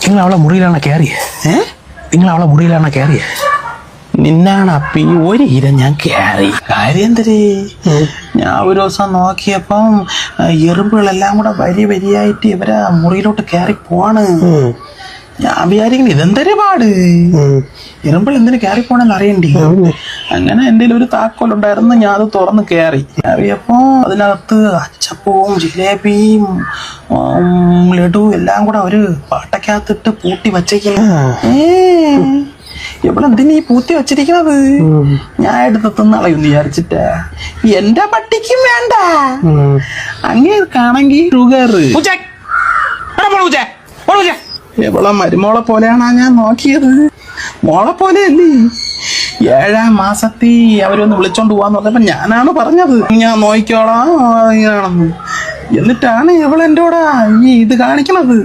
നിങ്ങൾ അവളെ മുറിയിലാണ് കയറിയേ? നിങ്ങൾ അവളെ മുറിയിലാണ് കയറിയേ? നിന്നാണ് അപ്പി ഒരു ഇര ഞാൻ കയറി. കാര്യം എന്തരേ, ഞാൻ ഒരു ദിവസം നോക്കിയപ്പം എറുമ്പുകളെല്ലാം കൂടെ വരി വരിയായിട്ട് ഇവരെ മുറിയിലോട്ട് കയറി പോവാണ്. ഞാൻ വിചാരിക്കുന്നു ഇതെന്തൊരു പാട്, എറുമ്പിൾ എന്തിനു കയറി പോണെന്ന് അറിയണ്ടേ. അങ്ങനെ എന്തെങ്കിലും ഒരു താക്കോലുണ്ടായിരുന്നു, ഞാൻ അത് തുറന്ന് കയറി. കയറിയപ്പോ അതിനകത്ത് അച്ചപ്പവും ജിലേബിയും ലഡു എല്ലാം കൂടെ ഒരു പാട്ടക്കകത്തിട്ട് പൂട്ടി വച്ചേക്കുന്നു. ഇവളെന്തിനീ പൂത്തി വച്ചിരിക്കണത്? ഞാൻ എടുത്ത് തിന്നളയുന്ന് വിചാരിച്ചിട്ടാ. എന്റെ പട്ടിക്കും വേണ്ട, അങ്ങേർക്കാണെങ്കി ഷുഗർ. ഇവളെ മരുമോളെ പോലെയാണ് ഞാൻ നോക്കിയത്. മോളെ പോലെയല്ലേ. 7-ാം മാസത്തിൽ അവരൊന്ന് വിളിച്ചോണ്ട് പോവാന്ന് പറഞ്ഞപ്പോ ഞാനാണ് പറഞ്ഞത് ഞാൻ നോക്കിക്കോളാം ഇങ്ങനെയാണെന്ന്. എന്നിട്ടാണ് ഇവളെന്റെ കൂടെ ഈ ഇത് കാണിക്കണത്.